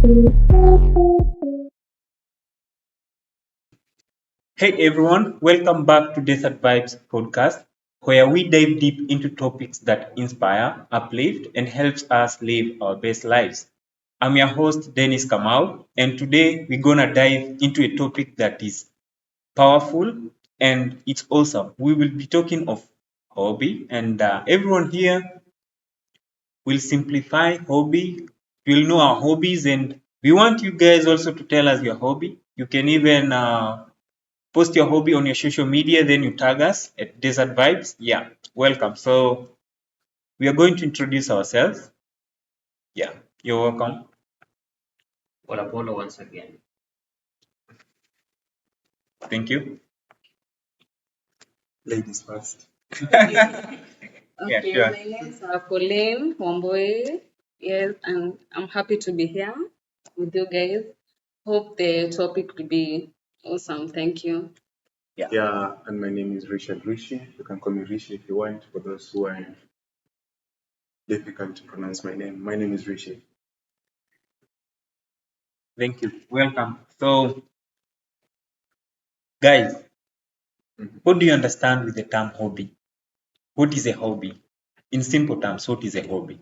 Hey everyone, welcome back to Desert Vibes podcast, where we dive deep into topics that inspire, uplift, and helps us live our best lives. I'm your host Dennis Kamau, and today we're gonna dive into a topic that is powerful and it's awesome. We will be talking of hobby, and everyone here will simplify hobby. We'll know our hobbies, and we want you guys also to tell us your hobby. You can even post your hobby on your social media, then you tag us at Desert Vibes. Yeah, welcome. So we are going to introduce ourselves. Yeah, you're welcome. Paulappolo once again. Thank you. Ladies first. Yeah, Okay, sure. my name is Pauline Wamboe. Yes, and I'm happy to be here with you guys. Hope the topic will be awesome. Thank you. Yeah, and my name is Richard Rishi. You can call me Rishi if you want, for those who are difficult to pronounce my name. My name is Rishi. Thank you. Welcome. So, guys, what do you understand with the term hobby? What is a hobby? In simple terms, what is a hobby?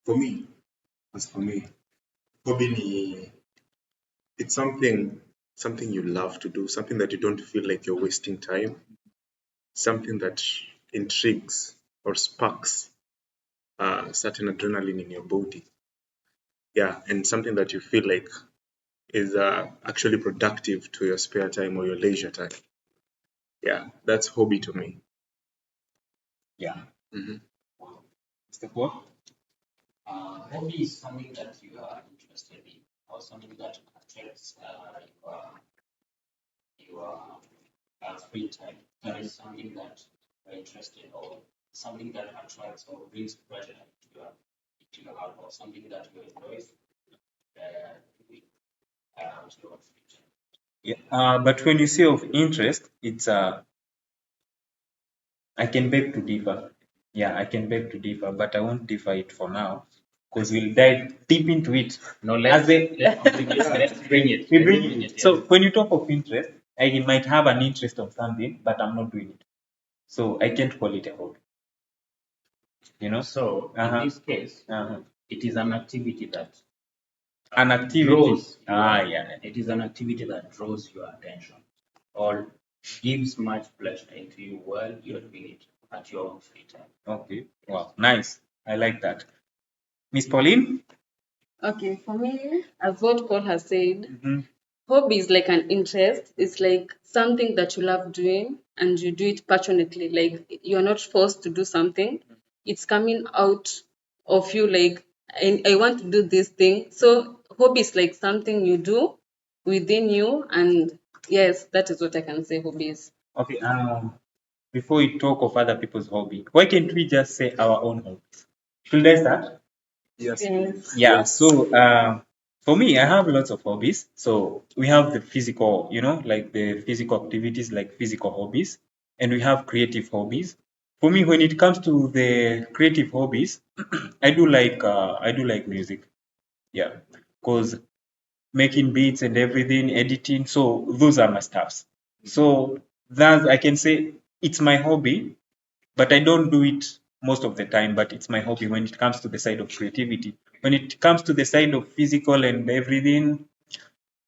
For me, as for me, hobby it's something you love to do, something that you don't feel like you're wasting time, something that intrigues or sparks certain adrenaline in your body. Yeah, and something that you feel like is actually productive to your spare time or your leisure time. Yeah, that's hobby to me. Yeah. hmm Mr. Paul? Hobby is something that you are interested in or something that attracts your free time. That is something that you're interested in or something that attracts or brings pleasure into your heart or something that you enjoy doing to your free time. Yeah. But when you say of interest, it's I can beg to differ. Yeah, I can beg to differ, but I won't differ it for now because we'll dive deep into it. No, As let's bring it. Let's bring it. we Let's bring bring it. it. So Yes. when you talk of interest, I might have an interest of something, but I'm not doing it. So I can't call it a hobby. You know? So in Uh-huh. this case, Uh-huh. it is an activity that An activity. draws Yeah. it is an activity that draws your attention or gives much pleasure into you while you're doing it at your own free time. Okay. Wow. Nice. I like that. Miss Pauline? Okay, for me, as what Paul has said, Mm-hmm. hobby is like an interest. It's like something that you love doing and you do it passionately. Like you're not forced to do something. It's coming out of you like I want to do this thing. So hobby is like something you do within you, and yes, that is what I can say hobby is. Okay. Before we talk of other people's hobby, why can't we just say our own hobbies? Should I start? Yes, Yes. please. Yeah, so for me, I have lots of hobbies. So we have the physical, like the physical activities, like physical hobbies, and we have creative hobbies. For me, when it comes to the creative hobbies, I do like music. Yeah, because making beats and everything, editing. So those are my stuffs. So that I can say it's my hobby, but I don't do it most of the time. But it's my hobby when it comes to the side of creativity. When it comes to the side of physical and everything,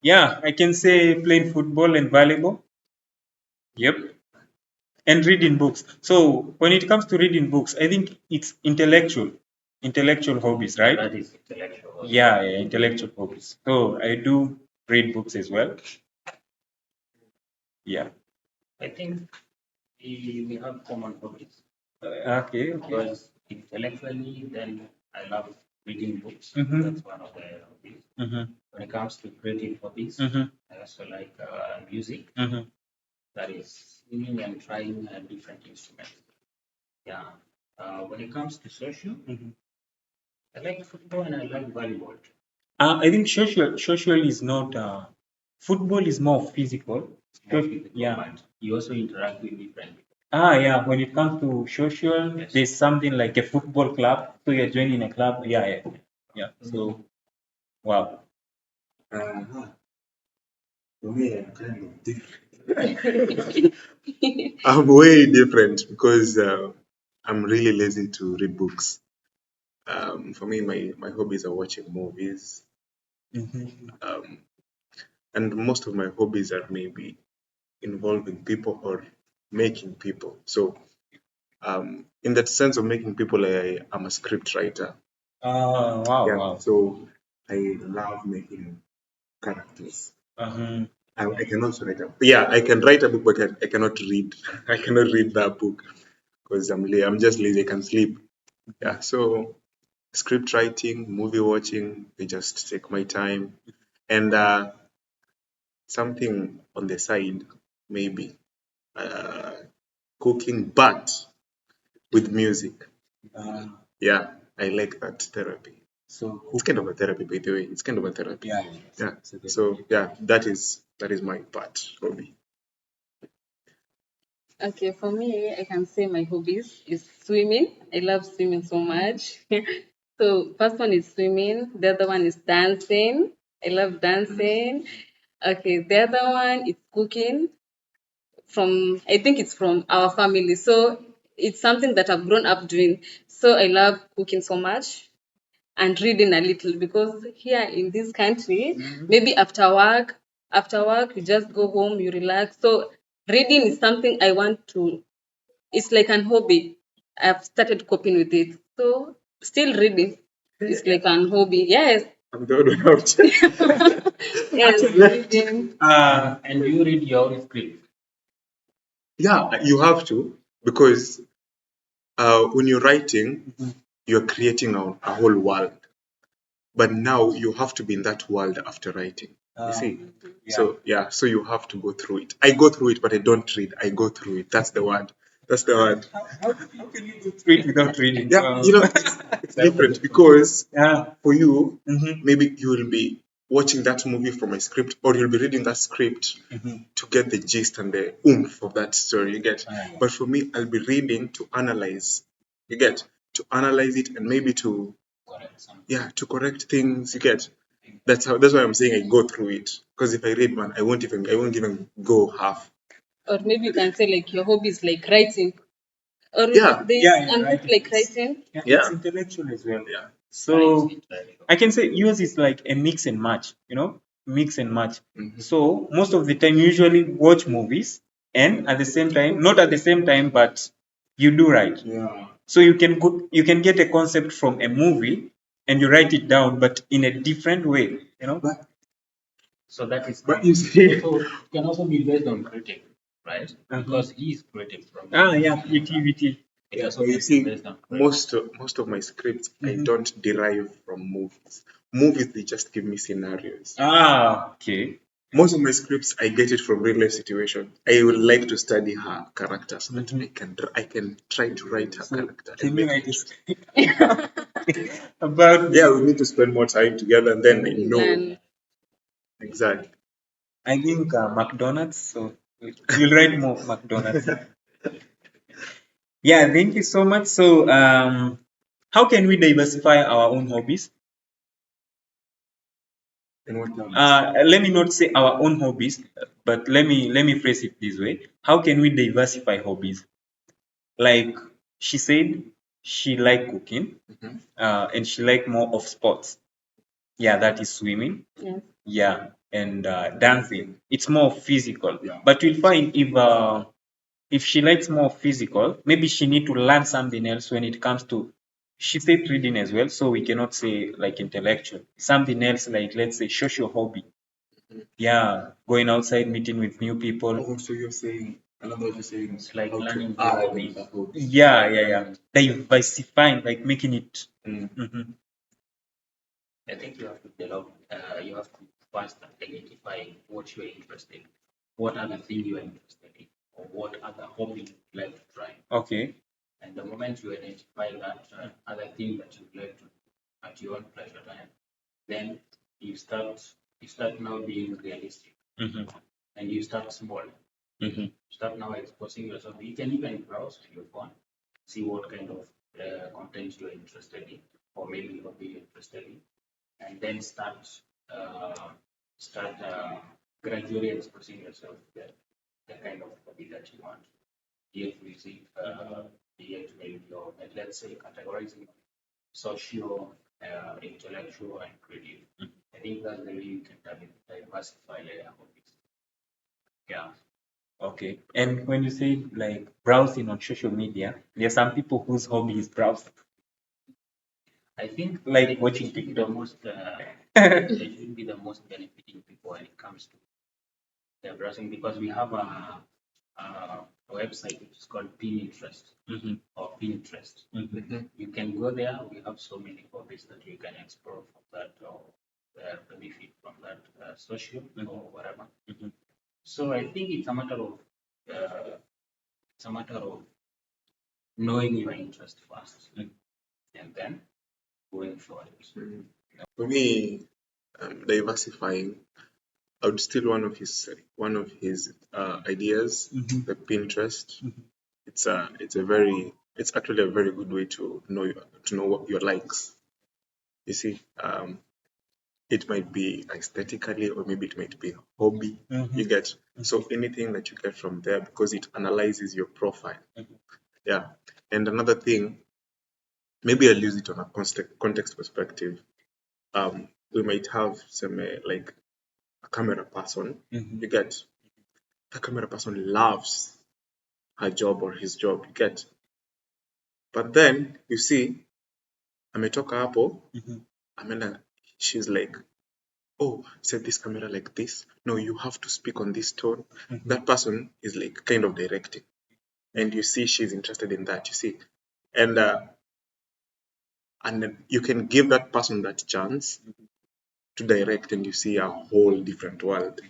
yeah, I can say playing football and volleyball. Yep, and reading books. So when it comes to reading books, I think it's intellectual hobbies, right? That is intellectual. Yeah, intellectual hobbies. So I do read books as well. Yeah. I think we have common hobbies Okay. because intellectually, then I love reading books. Mm-hmm. That's one of the hobbies. Mm-hmm. When it comes to creative hobbies, Mm-hmm. I also like music. Mm-hmm. That is singing and trying different instruments. Yeah. When it comes to social, Mm-hmm. I like football and I like volleyball. I think social is not football is more physical. More physical, Yeah. but you also interact with different people. Yeah, when it comes to social, Yes. there's something like a football club. So you're joining a club. Yeah, yeah, yeah. So, wow. Uh-huh. For me, I'm kind of different. I'm way different because I'm really lazy to read books. For me, my hobbies are watching movies, Mhm. um, and most of my hobbies are maybe involving people or making people. So, in that sense of making people, I'm a script writer. Wow, Yeah, wow. so I love making characters. Uh-huh. I can also write a yeah, I can write a book, but I cannot read. I cannot read that book because I'm just lazy. I can sleep. Yeah, so script writing, movie watching, I just take my time, and something on the side, maybe uh, cooking, but with music. Uh, Yeah, I like that therapy. so, It's kind of a therapy, by the way. It's kind of a therapy. yeah, Yeah. so the- So yeah, that is my part, hobby. Okay, for me, I can say my hobbies is swimming. I love swimming so much. So first one is swimming. The other one is dancing. I love dancing. Okay, the other one is cooking. I think it's from our family. So it's something that I've grown up doing. So I love cooking so much and reading a little because here in this country, maybe after work, you just go home, you relax. So reading is something I want to. It's like an hobby. I've started coping with it. So still reading is like an hobby. Yes, I'm the odd one out. yes, reading. And you read your own script. Yeah, you have to because when you're writing, you're creating a whole world. But now you have to be in that world after writing. You see? yeah. So yeah, so you have to go through it. I go through it, but I don't read. I go through it. That's the word. That's the word. How can you go through it without reading? Yeah, it's different because Yeah. for you, Mm-hmm. maybe you will be watching that movie from a script, or you'll be reading that script to get the gist and the oomph of that story. You get. Yeah. But for me, I'll be reading to analyze. You get to analyze it and maybe to Correct. Something. to correct things. You get. That's why I'm saying I go through it. Because if I read, man, I won't even go half. Or maybe you can say like your hobby is like writing. Or Yeah, there's Yeah, yeah, an book writing. like writing. Yeah, yeah, it's intellectual as well. yeah. So Right. I can say yours is like a mix and match, mix and match. Mhm. So most of the time, you usually watch movies, and at the same time, not at the same time, but you do write. Yeah. So you can get a concept from a movie and you write it down, but in a different way. So that is But you see, also it can also be based on creative, right? Because he is creative from Yeah, creativity. it yeah, also but you be see, based on creative. most of my scripts I don't derive from movies. Movies they just give me scenarios. Okay. Most of my scripts I get it from real life situation. I would like to study her character so that I can try to write her So character can and you make write it. a script about Yeah, me? we need to spend more time together and then I know And exactly. I think McDonald's. So you'll write more McDonald's. Yeah, thank you so much. So how can we diversify our own hobbies? And what terms? Let me not say our own hobbies, but let me phrase it this way. How can we diversify hobbies? Like she said, she like cooking, Mhm. and she like more of sports. Yeah, that is swimming. yes, Yeah, and dancing. It's more physical. Yeah. But you'll find if she likes more physical, maybe she need to learn something else when it comes to. She said reading as well, so we cannot say like intellectual. Something else like let's say social hobby. Yeah, going outside, meeting with new people. Oh, so you're saying, another you're saying, It's like how to learning new add hobbies. the hobby. Yeah. Diversifying, like making it. Mm. Mhm. I think you have to develop. You have to first identify what you're interested in, what other thing you are interested in, or what other hobby you like to try. Okay. And the moment you identify that other thing that you like to do at your own pleasure time, then you start now being realistic Mhm. and you start small. Start now exposing yourself. You can even browse on your phone, see what kind of content you're interested in, or maybe you'll be interested in, and then start gradually exposing yourself the kind of hobby that you want. Yet music, yet radio, and let's say categorizing social, intellectual, and creative. I think that's the way you can diversify your hobbies. Yeah. Okay. And when you say like browsing on social media, there are some people whose hobby is browsing. I think Like watching they should be TikTok. the most they should be the most benefiting people when it comes to their browsing, because we have a website which is called Pinterest or Pinterest. You can go there. We have so many hobbies that you can explore from that, or benefit from that social or whatever. So I think it's a matter of knowing your interest first, and then going for it. For me, diversifying, I would steal one of his ideas, the Pinterest. It's actually a very good way to know what your likes. You see, it might be aesthetically, or maybe it might be a hobby. You get, so anything that you get from there, because it analyzes your profile. Yeah. And another thing, maybe I'll use it on a context perspective. We might have some like a camera person. You get, the camera person loves her job or his job. You get, but then you see, ametoka hapo, ameenda, she's like, oh, set this camera like this. No, you have to speak on this tone. That person is like kind of directing, and you see she's interested in that. You see, and and then you can give that person that chance to direct, and you see a whole different world.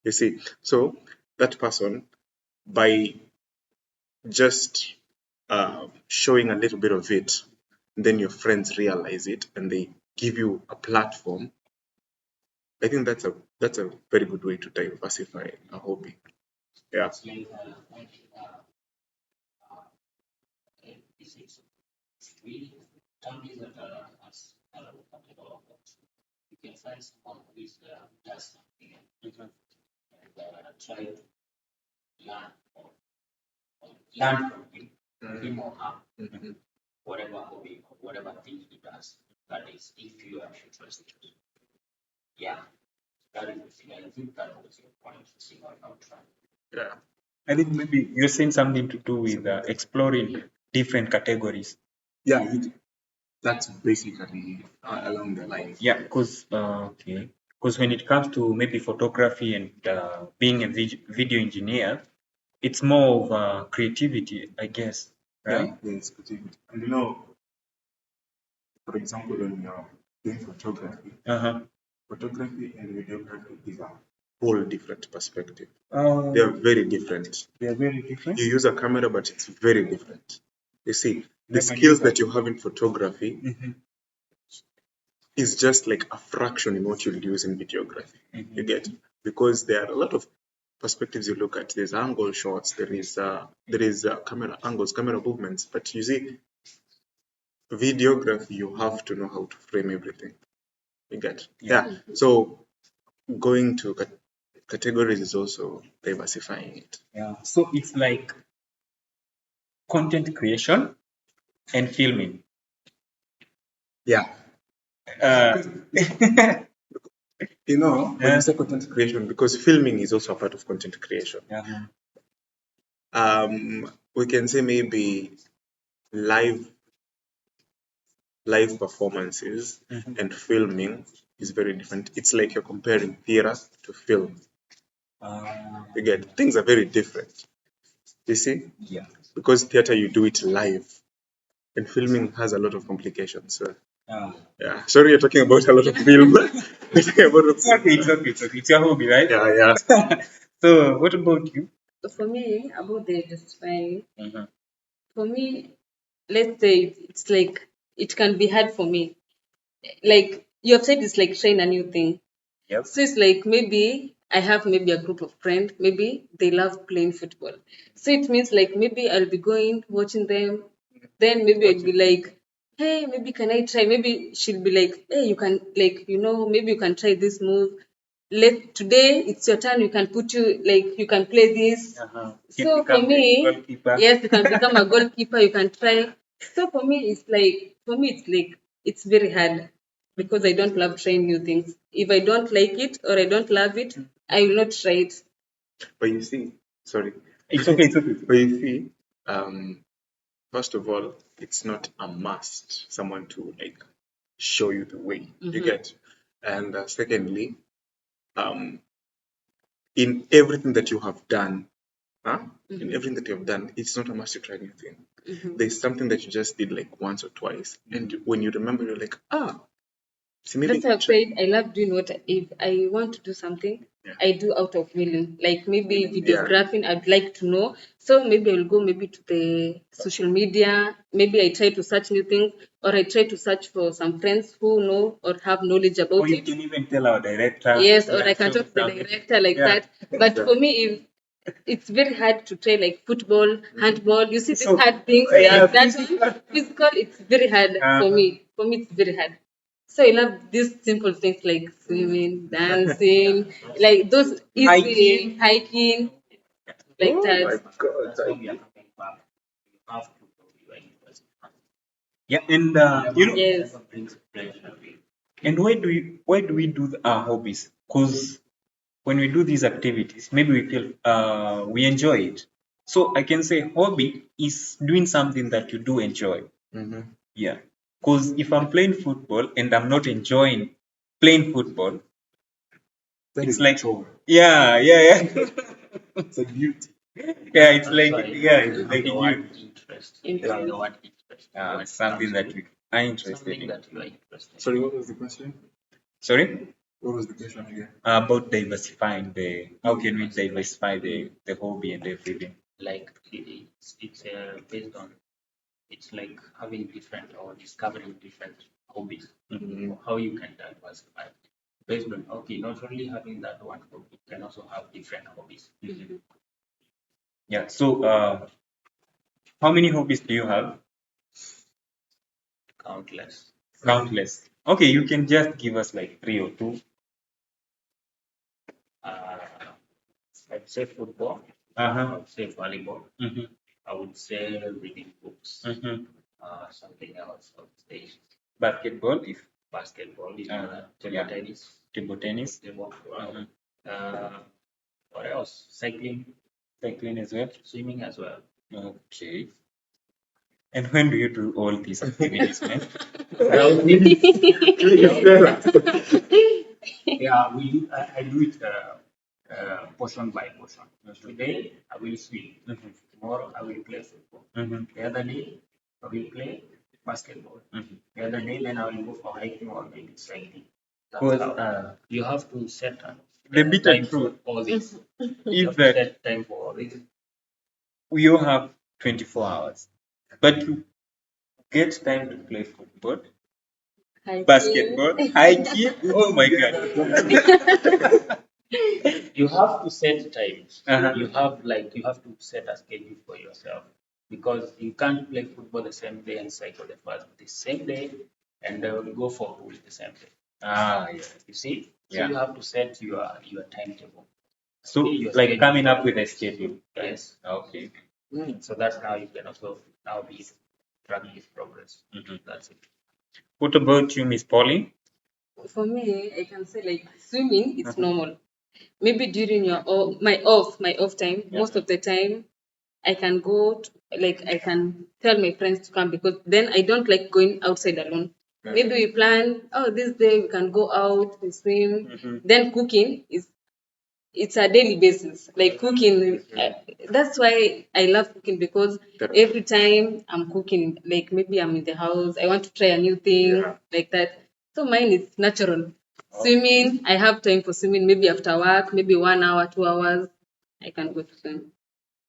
You see, so that person, by just showing a little bit of it, then your friends realize it and they give you a platform. I think that's a very good way to diversify a hobby. Yeah. It's like it's really companies that are you can find someone who is does something different and try to learn learn from him or her, whatever hobby or whatever thing he does. That is, if you are interested. Yeah, that is the thing. I think that was your point. See how I'll try. Yeah. I think maybe you're saying something to do with exploring different categories. Yeah, that's basically along the line. Yeah, because when it comes to maybe photography and being a video engineer, it's more of creativity, I guess, right? Yeah, it's creativity. And for example, when you're doing photography, photography and videography is a whole different perspective. They are very different. They are very different. You use a camera, but it's very different. You see, the skills that you have in photography is just like a fraction in what you'll use in videography. You get, because there are a lot of perspectives you look at. There's angle shots, there is camera angles, camera movements, but you see, videography, you have to know how to frame everything. You get, yeah. So going to categories is also diversifying it. Yeah. So it's like content creation and filming. Yeah. When you say content creation, because filming is also a part of content creation. We can say maybe live performances and filming is very different. It's like you're comparing theater to film. You get, things are very different. You see? Yeah. Because theater, you do it live, and filming has a lot of complications. So, yeah. Sorry, you're talking about a lot of film. It's okay. It's your hobby, right? Yeah. So, what about you? For me, about the justifying, for me, let's say it's like it can be hard for me. Like you have said, it's like trying a new thing. Yep. So it's like maybe I have maybe a group of friends, maybe they love playing football. So it means like maybe I'll be going, watching them. Then maybe I'll be like, hey, maybe can I try? Maybe she'll be like, hey, you can, like, maybe you can try this move. Today it's your turn. You can you can play this. So for me, yes, you can become a goalkeeper. You can try. So for me, it's very hard because I don't love trying new things. If I don't like it or I don't love it, I will not try it. But you see, sorry. It's okay. It's okay. But you see, first of all, it's not a must someone to like show you the way. You get, and secondly, um, in everything that you have done, in everything that you have done, it's not a must to try new thing. There's something that you just did like once or twice, and when you remember, you're like, see, maybe That's why I've said I love doing what if I want to do something, I do out of willing. Like maybe videographing, I'd like to know. So maybe I will go maybe to the social media. Maybe I try to search new things, or I try to search for some friends who know or have knowledge about Or you it. can even tell our director. Yes, or I can talk to the director like that. But for me, if it's very hard to try like football, handball. You see these hard things like that one. Physical, it's very hard for me. For me, it's very hard. So I love these simple things like swimming, dancing, like those easy hiking, like that. That's why we are coming back. You have to know your interest. Yeah, and Yes. Whatever brings pleasure. and why do we do our hobbies? Because when we do these activities, maybe we feel we enjoy it. So I can say hobby is doing something that you do enjoy. Yeah. Because if I'm playing football and I'm not enjoying playing football, that it's is like, chore. yeah. It's a duty. Yeah, it's That's like, why yeah, you it's have like the you, word interest. You have the word interest. it's something that we are interested Something in. that you are interested in. Sorry, what was the question? Sorry? What was the question again? About diversifying how can we diversify the hobby and everything? Like it's based on it's like having different or discovering different hobbies. How you can diversify based on not only having that one hobby, you can also have different hobbies. Yeah. So, how many hobbies do you have? Countless. Countless. Okay, you can just give us like 3 or 2. Uh, I'd say football. Uh-huh. I would say volleyball. Mm-hmm. I would say reading books. Mm-hmm. Something else. I would say Basketball, if basketball, yeah, tennis. table tennis, What else? Cycling, cycling as well. swimming as well. Okay. And when do you do all these activities, man? Yeah, I do it portion by portion. Today I will swim. Tomorrow I will play football. The other day I will play basketball. The other day then I will go for hiking or maybe cycling. That's how you have to set The bitter time for truth all this. is You have to that set time for all this. we all have 24 hours, but you get time to play football, basketball, hiking. Oh my God. You have to set times. Uh-huh. You have to set a schedule for yourself because you can't play football the same day and cycle the same day and go for pool the same day. Yeah. You see, so Yeah. you have to set your timetable. So, Your like schedule. coming up with a schedule. Yes. Okay. So that's how you can also now be track this progress. That's it. What about you, Miss Polly? For me, I can say like swimming, it's normal. Maybe during my off time, most of the time I can go I can tell my friends to come because then I don't like going outside alone. Maybe we plan, this day we can go out, we swim. Then cooking is it's a daily basis. Like cooking, that's why I love cooking because every time I'm cooking, like maybe I'm in the house, I want to try a new thing like that. So mine is natural. Swimming, I have time for swimming. Maybe after work, maybe 1 hour, 2 hours, I can go to swim.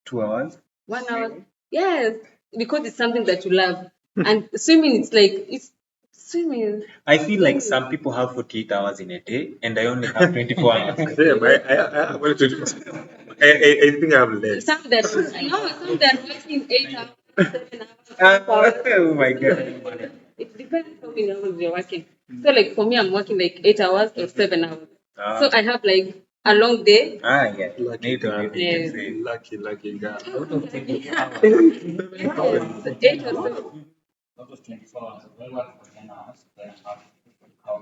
2 hours? 1 hour, yes, because it's something that you love. And swimming, it's like Swimming. I feel like some people have 48 hours in a day, and I only have 24 hours. Damn, I wanted to. I think I have less. Some that working 8 hours, 7 hours, 12 hours. Oh my god. It depends how many hours you're working. So like for me, I'm working like 8 hours or 7 hours. So I have like a long day. Yeah. Lucky Maybe girl. you can say. Lucky girl. Out of 24 hours, Yes, 8 or 7. out of 24 hours, if I work for 10 hours, then I have how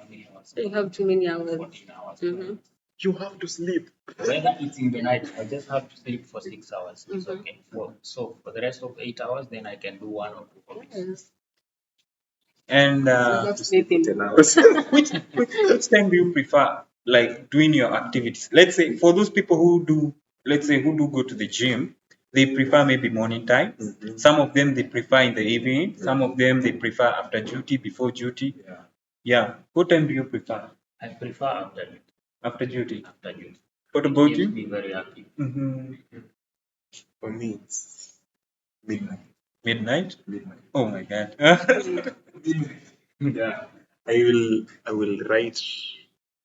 many hours? You have too many hours. 14 hours. Mhm. You have to sleep. Whether it's in the night, I just have to sleep for 6 hours. It's Mhm. okay. So for the rest of 8 hours, then I can do one or two hobbies. Yes. And I love sleeping. 10 hours. which time do you prefer, like doing your activities? Let's say for those people who do, let's say who do go to the gym, they prefer maybe morning time. Some of them they prefer in the evening. Some of them they prefer after duty, before duty. Yeah. What time do you prefer? I prefer afternoon. After duty. After duty. What It about keeps you? me very active. For me, it's midnight. Midnight? Midnight. Oh my god. Midnight. Yeah. I will write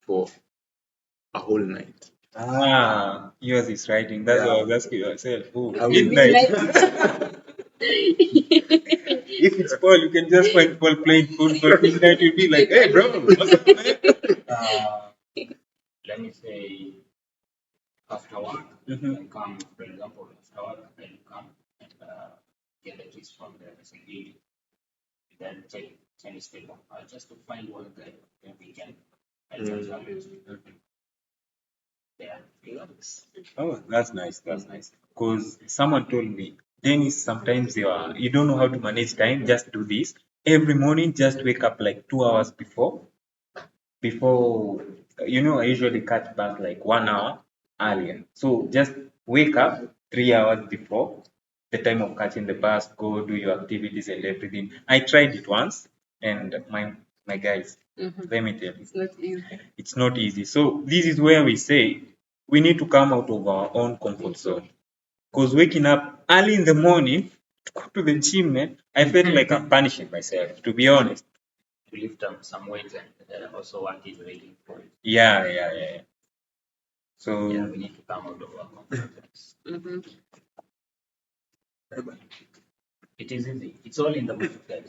for a whole night. Yours is writing. That's why I was asking yourself. Oh, I will- midnight. If it's Paul, you can just find Paul playing football. Midnight, you'll be like, hey, bro, what's up, man? Let me say after work, I come, for example, after work, I come and get the keys from the security. Then take tennis table. Just to find one guy that we can. I just have it. Yeah. Oh, that's nice. That's nice. Because someone told me, Dennis, sometimes you don't know how to manage time. Just do this every morning. Just wake up like 2 hours before. I usually catch bus like 1 hour earlier. So just wake up 3 hours before the time of catching the bus. Go do your activities and everything. I tried it once, and my guys, let me tell you, It's not easy. it's not easy. So this is where we say we need to come out of our own comfort zone. Because waking up early in the morning to go to the gym, man, I felt like I'm punishing myself, to be honest. To lift up some weights and also work is really important. Yeah. So Yeah, we need to come out of our comfort zones. Mhm. It is easy. It's all in the mindset.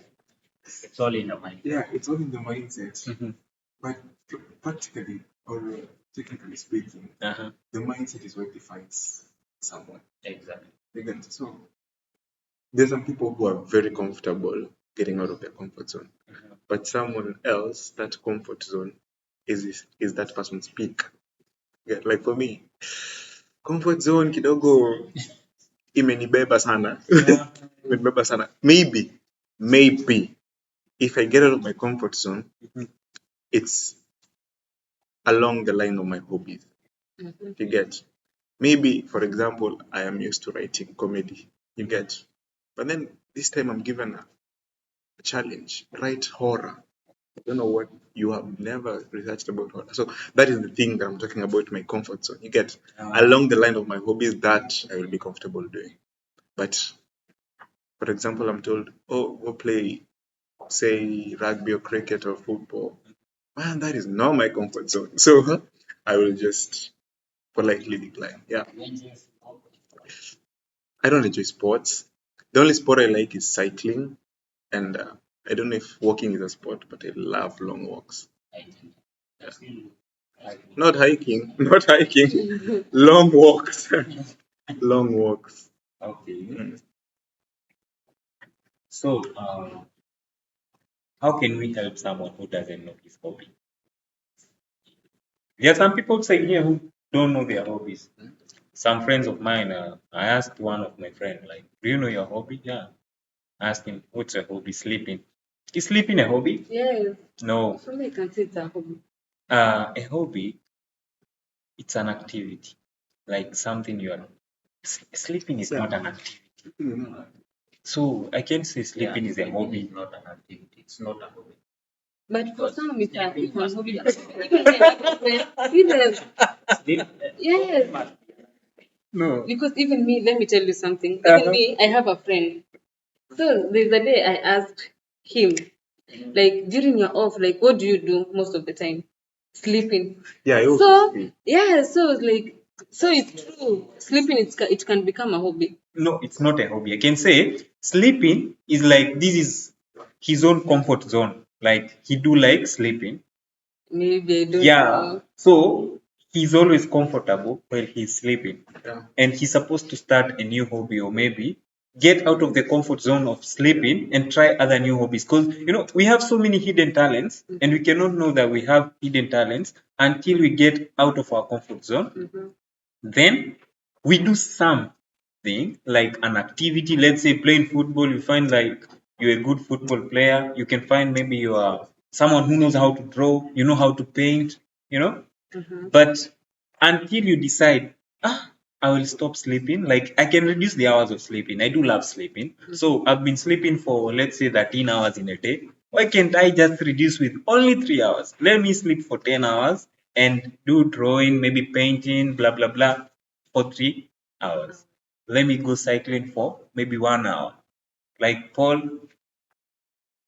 It's all in the mind. Yeah, it's all in the mindset. Mhm. But practically or technically speaking, the mindset is what defines someone. Exactly. Again, so there's some people who are very comfortable getting out of their comfort zone. But someone else, that comfort zone is that person's peak. Yeah, like for me, comfort zone kidogo imenibeba sana. Imenibeba sana. Maybe if I get out of my comfort zone, it's along the line of my hobbies. You get? Maybe, for example, I am used to writing comedy. You get? But then this time I'm given a challenge. Write horror. I don't know what you have never researched about horror. So that is the thing that I'm talking about, my comfort zone. You get? Along the line of my hobbies that I will be comfortable doing. But for example, I'm told, oh, go play, say, rugby or cricket or football. Man, that is not my comfort zone. So I will just politely decline. Yeah. I don't enjoy sports. The only sport I like is cycling. And I don't know if walking is a sport, but I love long walks. Not hiking, not hiking. Long walks. Long walks. Okay. So, how can we help someone who doesn't know his hobby? There are some people outside here who don't know their hobbies. Some friends of mine, I asked one of my friends, like, do you know your hobby? Yeah. I asked him, what's your hobby? Sleeping. Is sleeping a hobby? Yes. No. For me, I can say it's a hobby. A hobby, it's an activity, like something you are. Sleeping is not an activity. So I can say sleeping is a hobby. It's not an activity. It's not a hobby. But for some, it's a hobby. Yes. No. Because even me, let me tell you something. Even me, I have a friend. So there's a day I asked him, Like during your off, like what do you do most of the time? Sleeping. Yeah, I also So sleep. yeah, so it's like so it's true. Sleeping it can become a hobby. No, it's not a hobby. I can say sleeping is like this is his own comfort zone. Like he do like sleeping. Maybe I don't Yeah. know. So he's always comfortable while he's sleeping. Yeah. And he's supposed to start a new hobby or maybe get out of the comfort zone of sleeping and try other new hobbies. Because we have so many hidden talents and we cannot know that we have hidden talents until we get out of our comfort zone. Then we do something like an activity, let's say playing football. You find like you're a good football player. You can find maybe you are someone who knows how to draw, you know how to paint, but until you decide, I will stop sleeping, like I can reduce the hours of sleeping. I do love sleeping. So I've been sleeping for, let's say, 13 hours in a day. Why can't I just reduce with only 3 hours? Let me sleep for 10 hours and do drawing, maybe painting, blah, blah, blah, for 3 hours. Let me go cycling for maybe 1 hour. Like Paul,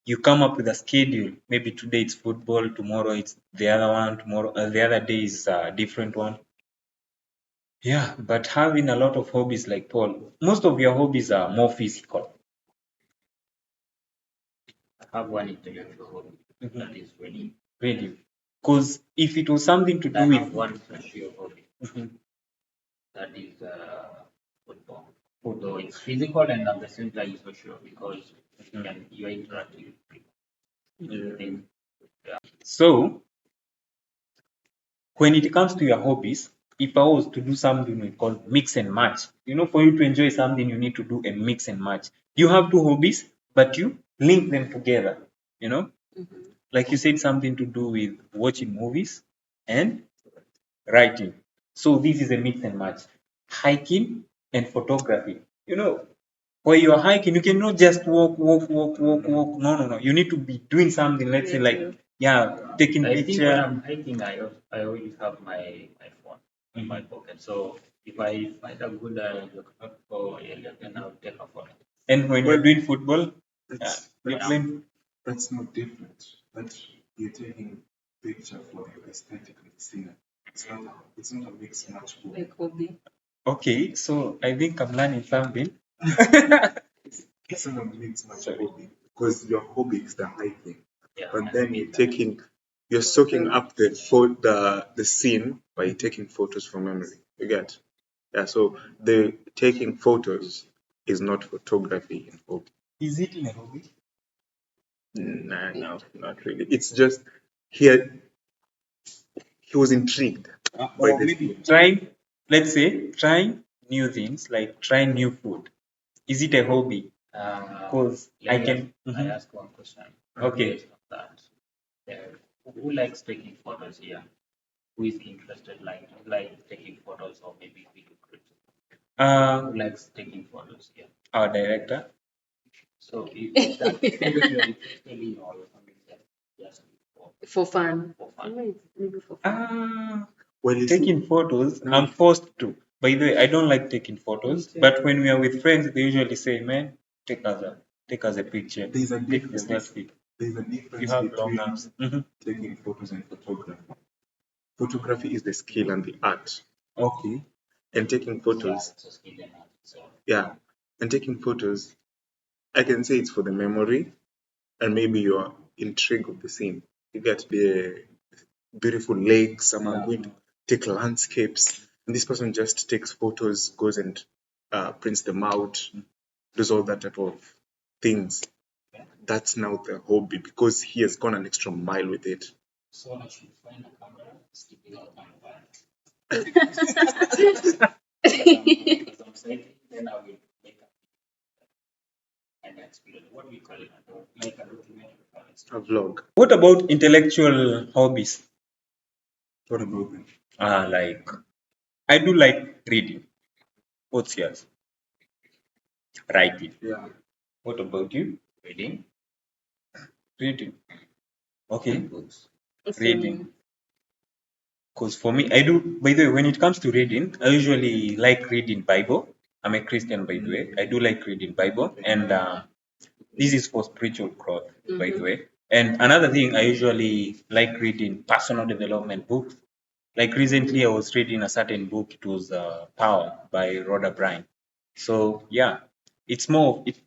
you come up with a schedule. Maybe today it's football, tomorrow it's the other one, tomorrow the other day is a different one. Yeah, but having a lot of hobbies like Paul, most of your hobbies are more physical. I have one intellectual hobby that is reading. Really. Because if it was something to And I do have with one social hobby Mhm. that is football. So it's physical and at the same time social because you are interacting with people. Then, So when it comes to your hobbies, if I was to do something we call mix and match, for you to enjoy something, you need to do a mix and match. You have two hobbies, but you link them together. You know, like you said, something to do with watching movies and writing. So this is a mix and match. Hiking and photography. While you're hiking, you cannot just walk, walk, walk, walk, walk. No, no, no. You need to be doing something. Let's say like, yeah, taking I think when picture. I'm hiking, I always have my phone in my pocket. So if I find a good geographical area, then I'll take a photo. And when you're Well, doing football, you're that's playing. that's not different. But you're taking picture for the aesthetic of the scene. It's not a mixed match book. Like hobby. Okay, so I think I'm learning something. It's not a mixed match hobby because your hobby is the hiking, Yeah, but then you're soaking up the scene by taking photos from memory. You get? Yeah. So the taking photos is not photography in hobby. Is it in a hobby? Nah, no, not really. It's just he he was intrigued by Or the maybe scene. trying, let's say, trying new things, like trying new food. Is it a hobby? Because I can. I ask one question. Okay. Based on that, who likes taking photos here? Who is interested like taking photos or maybe video clips? Who likes taking photos here? Our director. So is that something you're interested in or something that just For fun. for fun? Maybe for fun. Well, you see, Taking photos, now I'm forced to. By the way, I don't like taking photos, Me too. but when we are with friends, they usually say, "Man, take us a picture, there's a take the difference. selfie." There's a You difference have long between arms. taking photos and photography. Photography is the skill and the art. Okay. And taking Yeah, photos, it's a skill and art itself. yeah. And taking photos, I can say it's for the memory and maybe you're intrigued of the scene. You get the beautiful lakes, someone going to take landscapes, and this person just takes photos, goes and prints them out, does all that type of things. That's now the hobby because he has gone an extra mile with it. So I should find a camera, stick it out my bag. Because I'm saying, then I will make an experience. What do you call it? Like a documentary for it. A vlog. What about intellectual hobbies? What about them? Like I do like reading. What's yours? Writing. Yeah. What about you? Reading Reading. Okay, books. reading. Because for me, I do. By the way, when it comes to reading, I usually like reading Bible. I'm a Christian, by the way. I do like reading Bible, and this is for spiritual growth, by the way. And another thing, I usually like reading personal development books. Like recently, I was reading a certain book. It was Power by Rhoda Byrne. So yeah, it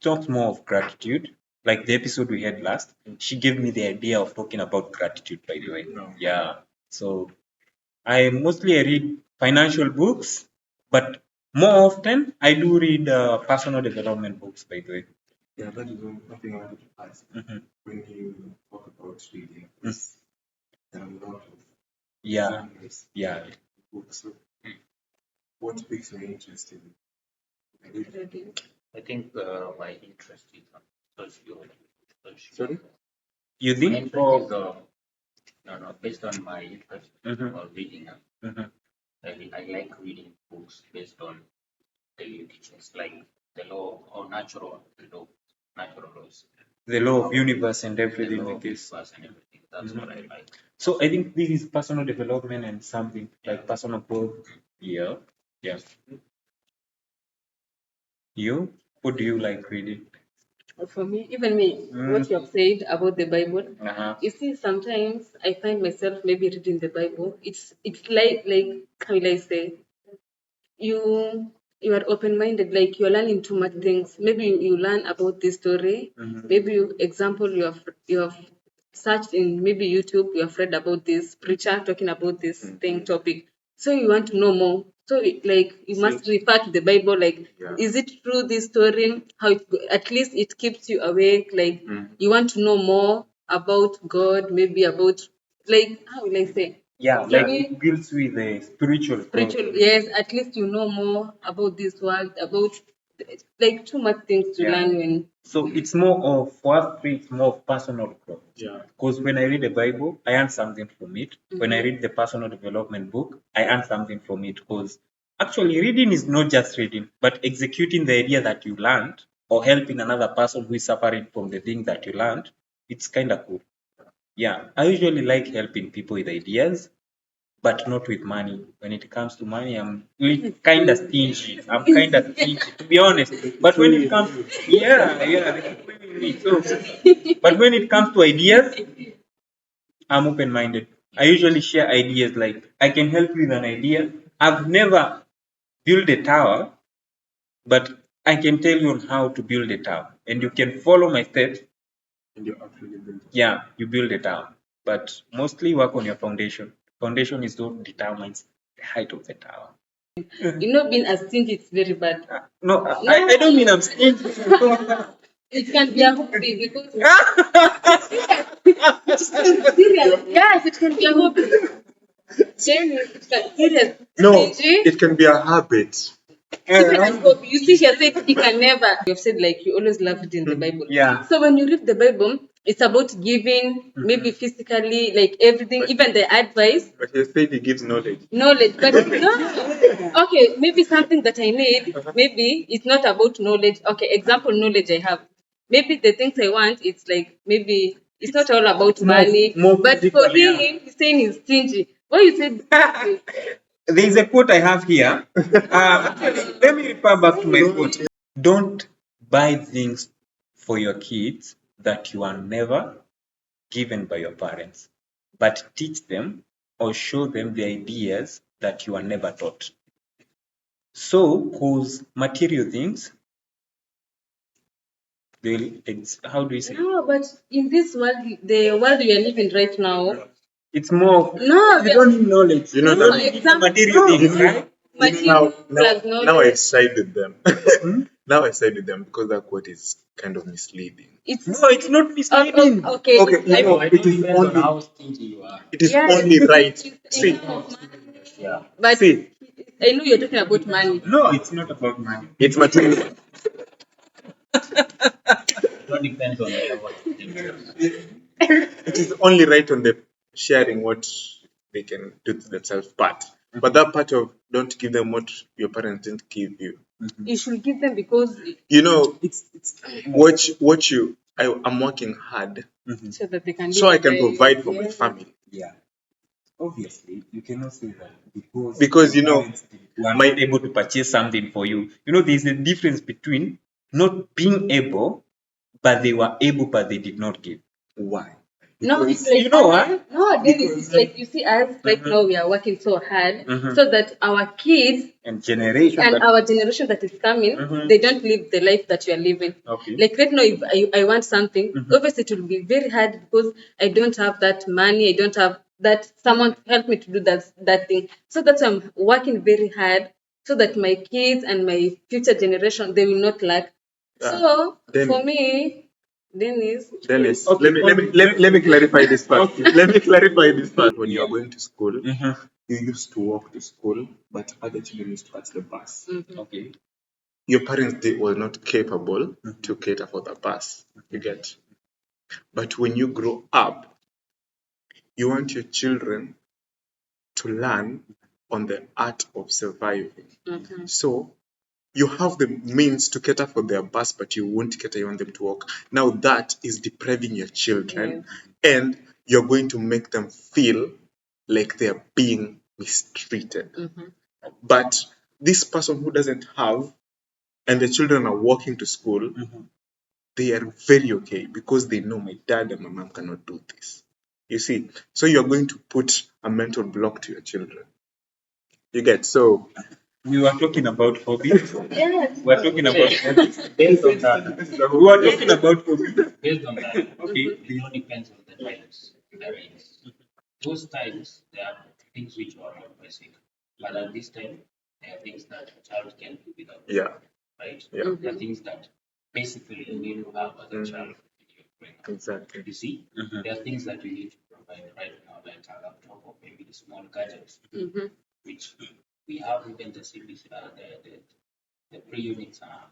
talks more of gratitude. Like the episode we had last, she gave me the idea of talking about gratitude. By the way, yeah. So I read financial books, but more often I do read personal development books. By the way, Yeah, that is one thing I wanted to ask. Mhm. When you talk about reading, there are a lot of yeah, genres, yeah. books. So what piques your interest in reading? I think my interest is on sociology. Sorry? You My think? interest is based on my interest Mhm. for reading. Mhm. I like reading books based on the teachings like the law or natural laws. The law of universe and The everything law like of this. universe and everything. That's what I like. So I think this is personal development and something like personal growth. Yeah. Yeah. You? What do you like reading? For me, even me, what you have said about the Bible, Uh-huh. you see, sometimes I find myself maybe reading the Bible. It's like how will I say, you you are open minded, like you're learning too much things. Maybe you learn about this story. Maybe example you have searched in maybe YouTube, you have read about this preacher talking about this thing topic. So you want to know more. So like you must refer to the Bible, like is it true this story? At least it keeps you awake, like you want to know more about God, maybe about, like how will I say? Yeah, like Maybe it builds with the spiritual growth. spiritual, yes, at least you know more about this world, about like too much things to Yeah. learn when So it's more of, for us three, it's more of personal growth. Yeah. Because when I read the Bible, I earn something from it. When I read the personal development book, I earn something from it. Because actually, reading is not just reading, but executing the idea that you learned or helping another person who is suffering from the thing that you learned, it's kind of cool. Yeah, I usually like helping people with ideas, but not with money. When it comes to money, I'm kind of stingy. I'm kind of stingy, to be honest. But when it comes, so, but when it comes to ideas, I'm open-minded. I usually share ideas. Like I can help you with an idea. I've never built a tower, but I can tell you on how to build a tower, and you can follow my steps. And you actually build it. Yeah, you build a tower, but mostly work on your foundation. Foundation is what determines the height of the tower. being as stingy, it's very bad. No, I don't mean I'm stingy. It can be a hobby because serious. Yes, it can be a hobby. Serious, serious. No, Stingy. it can be a habit. Even as hobby, you see, she has said you can never. You've said like you always love reading the Bible. Yeah. So when you read the Bible, it's about giving, maybe physically, like everything, even the advice. But you said it gives knowledge. Knowledge, but no. Okay, maybe something that I need, maybe it's not about knowledge. Okay, example knowledge I have. Maybe the things I want, it's like maybe it's not all about money. more But physical, for him, yeah. he's saying he's stingy. Why you said There's a quote I have here. Let me refer back to my quote. Don't buy things for your kids that you are never given by your parents, but teach them or show them the ideas that you are never taught. So, whose material things, how do you say? no? But in this world, the world we are living right now, It's more. no, You don't need knowledge. You know, No, that- you need the material things, right? material plus now I knowledge. side with them. Now I side with them because that quote is kind of misleading. It's No, it's not misleading. okay. Okay, you know, I it know is depends on only how stingy you are. it is Yeah, only right. it's See, Yeah. but see, I know you're talking about money. No, it's not about money. it's material. It all depends on the level of stinginess. It is only right on the sharing what they can do to themselves but that part of don't give them what your parents didn't give you. You should give them because You know, It's what you I'm working hard so that they can so I live can a- provide for my yeah. family. yeah. Obviously, you cannot say that Because, you your know, parents were not able to purchase something for you. You know, there's a difference between not being able, but they were able, but they did not give. Why? No, it's Because- like You know what? no, Dennis, it's like you see us right now we are working so hard so that our kids And generation and that our generation that is coming, they don't live the life that you are living. Okay. Like right now, if I want something, obviously it will be very hard because I don't have that money. I don't have that someone to help me to do that thing. So that's why I'm working very hard so that my kids and my future generation they will not lack. So Then- for me, Dennis, Dennis, Okay, let me clarify this part. Let me clarify this part. When you are Yeah. going to school, you used to walk to school, but other children used to catch the bus. Okay. Your parents were not capable to cater for the bus. You get. But when you grow up, you want your children to learn on the art of surviving. So you have the means to cater for their bus, but you won't cater, you want them to walk. Now that is depriving your children, and you're going to make them feel like they're being mistreated. But this person who doesn't have, and the children are walking to school, they are very okay because they know my dad and my mom cannot do this. You see, so you're going to put a mental block to your children. You get. So We were talking about hobbies. yes, We're talking about hobbies. Based on that. We were talking about hobbies. Based on that, Okay. it all depends on the times. Those times, there are things which are not basic. But at this time, there are things that a child can do without. yeah, Right? Yeah. There are things that basically you need to have as a child. exactly. You see, there are things that you need to provide right now, like a laptop or maybe the small gadgets, which we have even the CBC, the pre-units are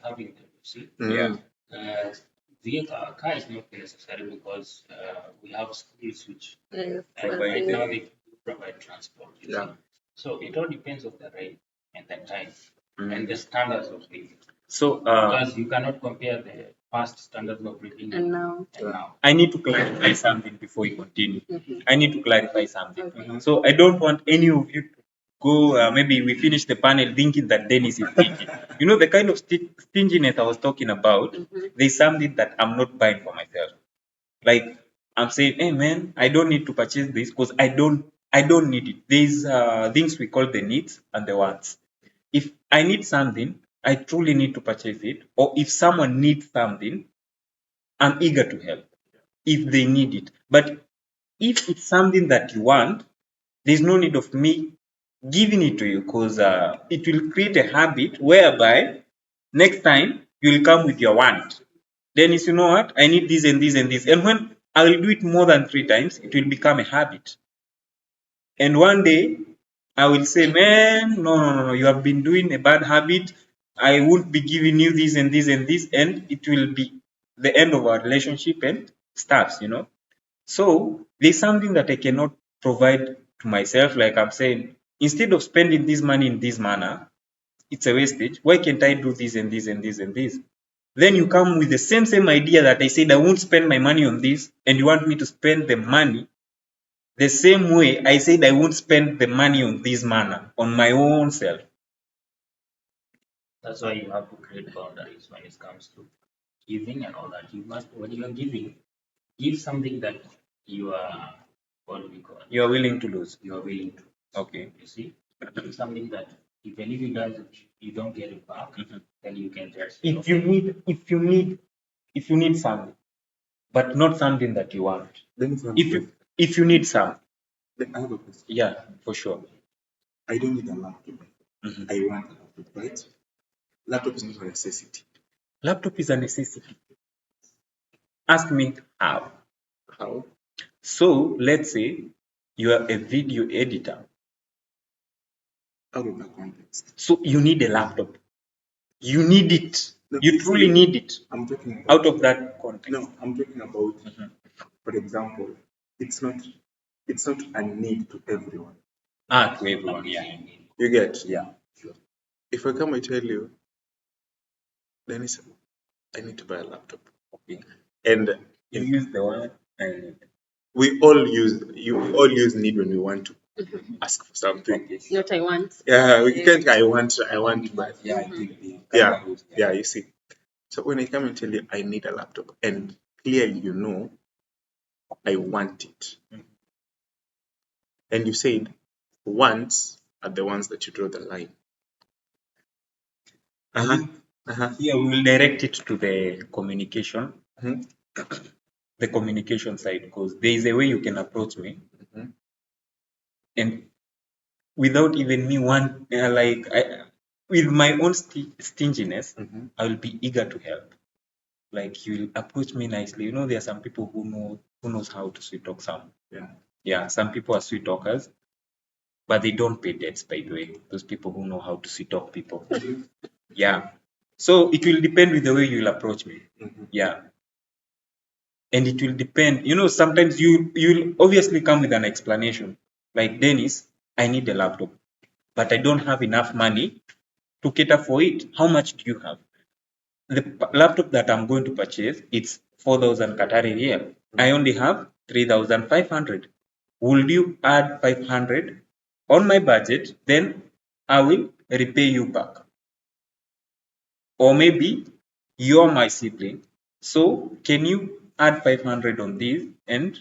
having them. You see, Yeah. vehicle car is not necessary because we have schools which yes, Provide now they provide transport. You Yeah. see, so it all depends on the rate and the time and the standards of living. So Because you cannot compare the past standards of living and now and now. I need to clarify something before we continue. I need to clarify something. So I don't want any of you to go, maybe we finish the panel thinking that Dennis is stingy. You know, the kind of stinginess I was talking about, there's something that I'm not buying for myself. Like I'm saying, hey man, I don't need to purchase this because I don't need it. There's things we call the needs and the wants. If I need something, I truly need to purchase it. Or if someone needs something, I'm eager to help if they need it. But if it's something that you want, there's no need of me giving it to you because it will create a habit whereby next time you'll come with your want. Dennis, you know what? I need this and this and this. And when I will do it more than 3 times, it will become a habit. And one day I will say, man, no, you have been doing a bad habit. I won't be giving you this and this and this, and it will be the end of our relationship and stuffs. So there's something that I cannot provide to myself. Like I'm saying, instead of spending this money in this manner, it's a wastage. Why can't I do this and this and this and this? Then you come with the same idea that I said I won't spend my money on this, and you want me to spend the money the same way I said I won't spend the money on this manner, on my own self. That's why you have to create boundaries when it comes to giving and all that. You must, when you are giving, give something that you are, what do we call it? You are willing to lose. You are willing to. Okay. You see, give something that even if you does you don't get it back, then you can just. If you need something, but not something that you want. Let me tell If you need something, I have a question. yeah, for sure. I don't need a laptop. I want a laptop, right? Laptop is not a necessity. Laptop is a necessity. Ask me how. How? So let's say you are a video editor. Out of that context. So you need a laptop. You need it. No, You truly need it. I'm talking about, Out of that context. No, I'm talking about, for example, it's not a need to everyone. To everyone, yeah. You get? Yeah. If I come and tell you, Dennis, I need to buy a laptop. Okay. And You use the one I need. we all use need when we want to ask for something. Okay. not I want. Yeah, we can't I want to buy. Yeah, I think the Yeah, you see. So when I come and tell you I need a laptop, and clearly you know I want it. And you said wants are the ones that you draw the line. Here we will direct it to the communication, Mhm. the communication side, because there is a way you can approach me, and without even me with my own stinginess, I will be eager to help. Like you will approach me nicely. You know, there are some people who knows how to sweet talk some. Yeah, some people are sweet talkers, but they don't pay debts, by the way. Those people who know how to sweet talk people. Yeah. So it will depend with the way you'll approach me. Yeah. And it will depend, you know, sometimes you'll obviously come with an explanation. Like, Dennis, I need a laptop, but I don't have enough money to cater for it. How much do you have? The laptop that I'm going to purchase, it's 4,000 Qatari riyal. I only have 3,500. Would you add 500 on my budget? Then I will repay you back. Or maybe you're my sibling. So can you add 500 on this and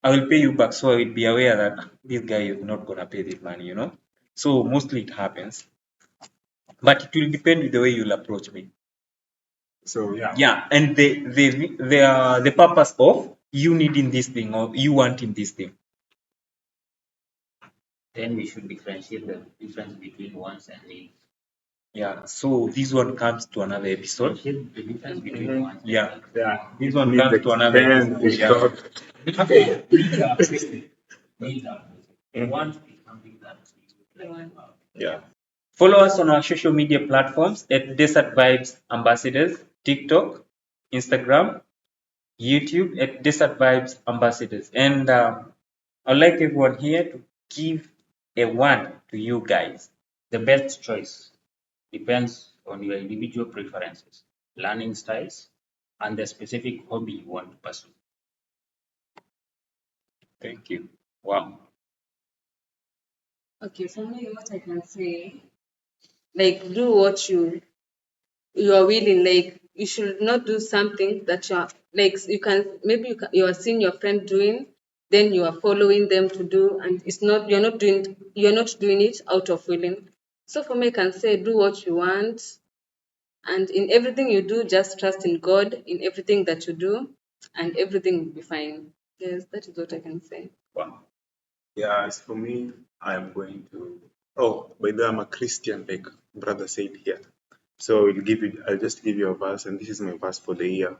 I will pay you back. So I will be aware that this guy is not going to pay this money, you know. So mostly it happens. But it will depend with the way you'll approach me. So Yeah, and the purpose of you needing this thing or you wanting this thing. Then we should differentiate the difference between wants and needs. Yeah, so this one comes to another episode. Differentiate the difference between wants and Yeah, needs. this one comes to another episode. Yeah. Needs are basic. Needs are basic. Want is something that you like. Yeah. Follow us on our social media platforms at Desert Vibes Ambassadors, TikTok, Instagram, YouTube at Desert Vibes Ambassadors. And I'd like everyone here to give a one to you guys. The best choice depends on your individual preferences, learning styles, and the specific hobby you want to pursue. Thank you. Wow. Okay, for me, what I can say, like, do what you are willing. Like, you should not do something that you are like. You can maybe you are seeing your friend doing, then you are following them to do, and it's not you're not doing it out of willing. So for me, I can say, do what you want, and in everything you do, just trust in God in everything that you do, and everything will be fine. Yes, that is what I can say. wow. Yeah, as for me, I am going to. Oh, by the way, I'm a Christian, like brother said here. So I'll just give you a verse, and this is my verse for the year.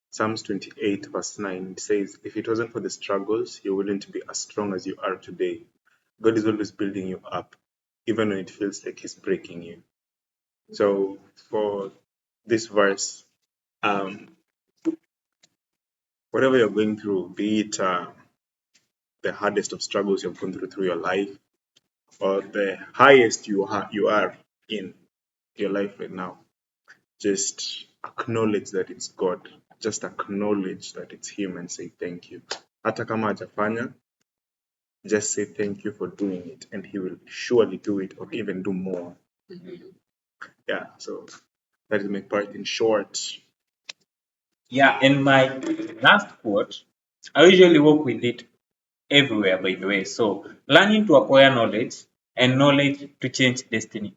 Psalms 28, verse 9, it says, if it wasn't for the struggles, you wouldn't be as strong as you are today. God is always building you up, even when it feels like He's breaking you. So for this verse, um, whatever you're going through, be it the hardest of struggles you've gone through your life, or the highest you are in your life right now, just acknowledge that it's God. Just acknowledge that it's Him and say thank you. Hata kama hajafanya, just say thank you for doing it, and He will surely do it or even do more. Yeah, so that is my part in short. Yeah, and my last quote, I usually work with it everywhere, by the way. So, learning to acquire knowledge and knowledge to change destiny.